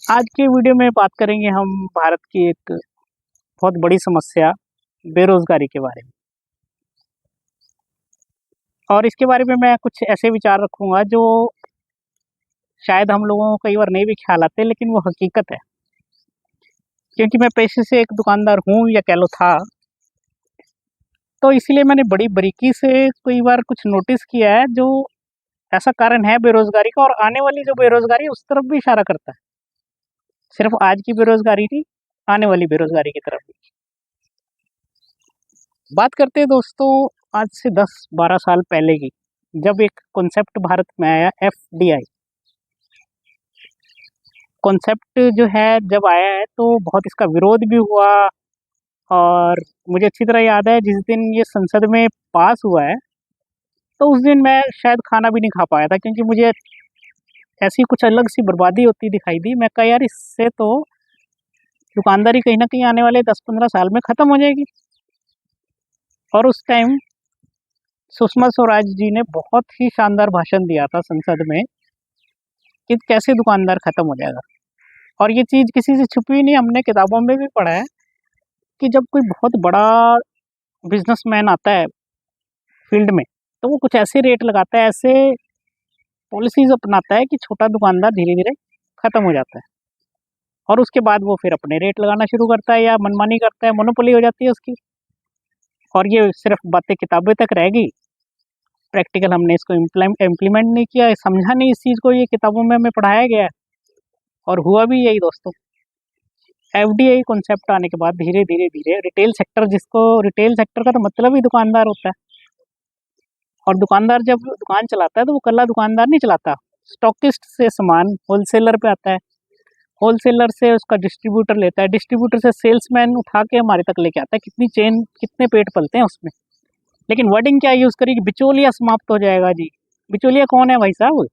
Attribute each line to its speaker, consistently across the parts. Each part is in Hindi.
Speaker 1: आज के वीडियो में बात करेंगे हम भारत की एक बहुत बड़ी समस्या बेरोजगारी के बारे में। और इसके बारे में मैं कुछ ऐसे विचार रखूंगा जो शायद हम लोगों को कई बार नहीं भी ख्याल आते, लेकिन वो हकीकत है। क्योंकि मैं पेशे से एक दुकानदार हूँ या कह लो था, तो इसीलिए मैंने बड़ी बारीकी से कई बार कुछ नोटिस किया है जो ऐसा कारण है बेरोजगारी का, और आने वाली जो बेरोजगारी है उस तरफ भी इशारा करता है। सिर्फ आज की बेरोजगारी नहीं, आने वाली बेरोजगारी की तरफ भी। बात करते हैं दोस्तों, आज से 10-12 साल पहले की, जब एक कॉन्सेप्ट भारत में आया, एफडीआई कॉन्सेप्ट जो है जब आया है तो बहुत इसका विरोध भी हुआ। और मुझे अच्छी तरह याद है जिस दिन ये संसद में पास हुआ है, तो उस दिन मैं शायद खाना भी नहीं खा पाया था, क्योंकि मुझे ऐसी कुछ अलग सी बर्बादी होती दिखाई दी। मैं कहा यार, इससे तो दुकानदारी कहीं ना कहीं आने वाले 10-15 साल में ख़त्म हो जाएगी। और उस टाइम सुषमा स्वराज जी ने बहुत ही शानदार भाषण दिया था संसद में कि कैसे दुकानदार खत्म हो जाएगा। और ये चीज़ किसी से छुपी नहीं, हमने किताबों में भी पढ़ा है कि जब कोई बहुत बड़ा बिजनेसमैन आता है फील्ड में, तो वो कुछ ऐसे रेट लगाता है, ऐसे पॉलिसीज अपनाता है कि छोटा दुकानदार धीरे धीरे खत्म हो जाता है। और उसके बाद वो फिर अपने रेट लगाना शुरू करता है या मनमानी करता है, मोनोपोली हो जाती है उसकी। और ये सिर्फ बातें किताबें तक रह गई, प्रैक्टिकल हमने इसको इम्प्लीमेंट नहीं किया, समझा नहीं इस चीज़ को। ये किताबों में हमें पढ़ाया गया है और हुआ भी यही दोस्तों। एफडीआई कॉन्सेप्ट आने के बाद धीरे धीरे धीरे रिटेल सेक्टर, जिसको रिटेल सेक्टर का तो मतलब ही दुकानदार होता है, और दुकानदार जब दुकान चलाता है तो वो कल्ला दुकानदार नहीं चलाता, स्टॉकिस्ट से सामान होलसेलर पे आता है, होलसेलर से उसका डिस्ट्रीब्यूटर लेता है, डिस्ट्रीब्यूटर से सेल्समैन उठा के हमारे तक लेके आता है। कितनी चेन, कितने पेट पलते हैं उसमें। लेकिन वर्डिंग क्या यूज़ करी कि बिचौलिया समाप्त हो जाएगा जी। बिचौलिया कौन है भाई साहब?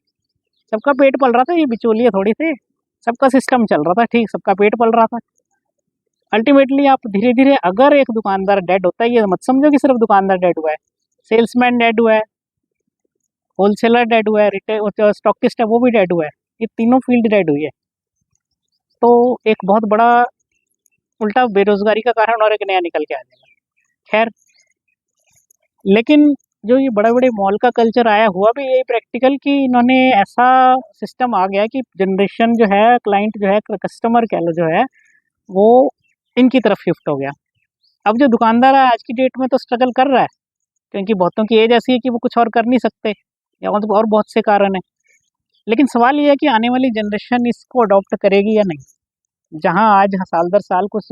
Speaker 1: सबका पेट पल रहा था, ये बिचौलिया थोड़ी थे। सबका सिस्टम चल रहा था ठीक, सबका पेट पल रहा था। अल्टीमेटली आप धीरे धीरे, अगर एक दुकानदार डेड होता है, ये मत समझो कि सिर्फ दुकानदार डेड हुआ है, सेल्समैन डेड हुआ है, होलसेलर डेड हुआ है, रिटेल स्टॉकिस्ट है वो भी डेड हुआ है, ये तीनों फील्ड डेड हुई है। तो एक बहुत बड़ा उल्टा बेरोजगारी का कारण और एक नया निकल के आ जाएगा। खैर, लेकिन जो ये बड़े बड़े मॉल का कल्चर आया, हुआ भी यही प्रैक्टिकल कि इन्होंने ऐसा सिस्टम आ गया कि जनरेशन जो है, क्लाइंट जो है, कस्टमर कह लो जो है, वो इनकी तरफ शिफ्ट हो गया। अब जो दुकानदार है आज की डेट में तो स्ट्रगल कर रहा है, क्योंकि बहुतों की एज ऐसी है कि वो कुछ और कर नहीं सकते, या और बहुत से कारण है। लेकिन सवाल ये है कि आने वाली जनरेशन इसको अडॉप्ट करेगी या नहीं। जहाँ आज साल दर साल कुछ,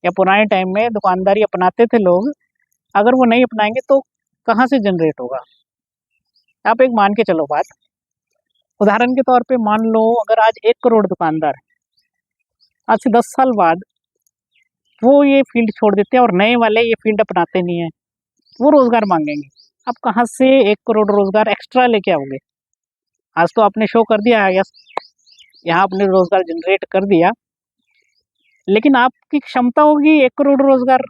Speaker 1: या पुराने टाइम में दुकानदारी अपनाते थे लोग, अगर वो नहीं अपनाएंगे तो कहाँ से जनरेट होगा। आप एक मान के चलो बात, उदाहरण के तौर पे मान लो अगर आज 1 करोड़ दुकानदार है, आज से 10 साल बाद वो ये फील्ड छोड़ देते हैं और नए वाले ये फील्ड अपनाते नहीं है, वो रोजगार मांगेंगे। आप कहाँ से 1 करोड़ रोजगार एक्स्ट्रा लेके आओगे? आज तो आपने शो कर दिया है, यस, यहाँ आपने रोजगार जनरेट कर दिया, लेकिन आपकी क्षमता होगी 1 करोड़ रोजगार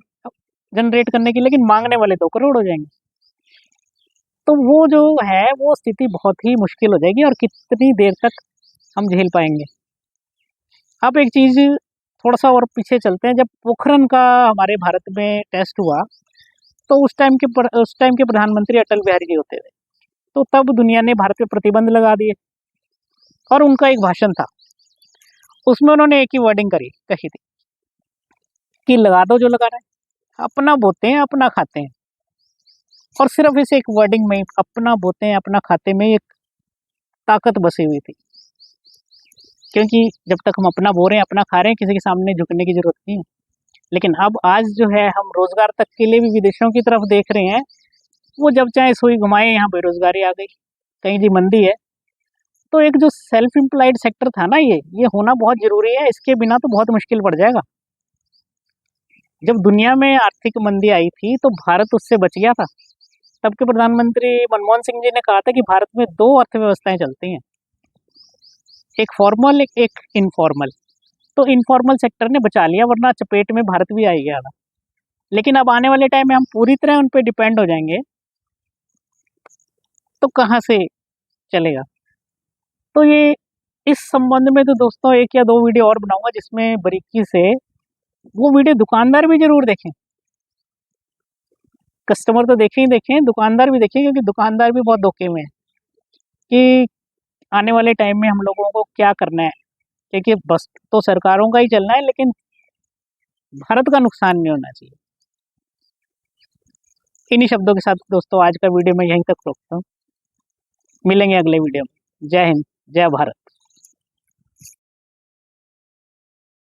Speaker 1: जनरेट करने की, लेकिन मांगने वाले 2 करोड़ हो जाएंगे। तो वो जो है, वो स्थिति बहुत ही मुश्किल हो जाएगी, और कितनी देर तक हम झेल पाएंगे। अब एक चीज, थोड़ा सा और पीछे चलते हैं। जब पोखरन का हमारे भारत में टेस्ट हुआ, तो उस टाइम के प्रधानमंत्री अटल बिहारी जी होते थे। तो तब दुनिया ने भारत पे प्रतिबंध लगा दिए, और उनका एक भाषण था, उसमें उन्होंने एक ही वर्डिंग कही थी कि लगा दो जो लगा रहे हैं, अपना बोते हैं अपना खाते हैं। और सिर्फ इस एक वर्डिंग में, अपना बोते हैं अपना खाते में, एक ताकत बसी हुई थी। क्योंकि जब तक हम अपना बो रहे हैं, अपना खा रहे हैं, किसी के सामने झुकने की जरूरत नहीं है। लेकिन अब आज जो है, हम रोजगार तक के लिए भी विदेशों की तरफ देख रहे हैं। वो जब चाहे सुई घुमाए, यहाँ बेरोजगारी आ गई, कहीं जी मंदी है। तो एक जो सेल्फ एम्प्लॉयड सेक्टर था ना, ये होना बहुत जरूरी है, इसके बिना तो बहुत मुश्किल पड़ जाएगा। जब दुनिया में आर्थिक मंदी आई थी तो भारत उससे बच गया था। तब के प्रधानमंत्री मनमोहन सिंह जी ने कहा था कि भारत में 2 अर्थव्यवस्थाएं चलती हैं, एक फॉर्मल, एक इनफॉर्मल। तो इनफॉर्मल सेक्टर ने बचा लिया, वरना चपेट में भारत भी आ गया था। लेकिन अब आने वाले टाइम में हम पूरी तरह उन पर डिपेंड हो जाएंगे, तो कहाँ से चलेगा? तो ये इस संबंध में तो दोस्तों एक या दो वीडियो और बनाऊंगा जिसमें बारीकी से, वो वीडियो दुकानदार भी जरूर देखें। कस्टमर तो देखें ही देखें, दुकानदार भी देखें, क्योंकि दुकानदार भी बहुत धोखे में है कि आने वाले टाइम में हम लोगों को क्या करना है। क्योंकि बस तो सरकारों का ही चलना है, लेकिन भारत का नुकसान नहीं होना चाहिए। इन्हीं शब्दों के साथ दोस्तों आज का वीडियो मैं यहीं तक रोकता हूँ। मिलेंगे अगले वीडियो में। जय हिंद, जय भारत।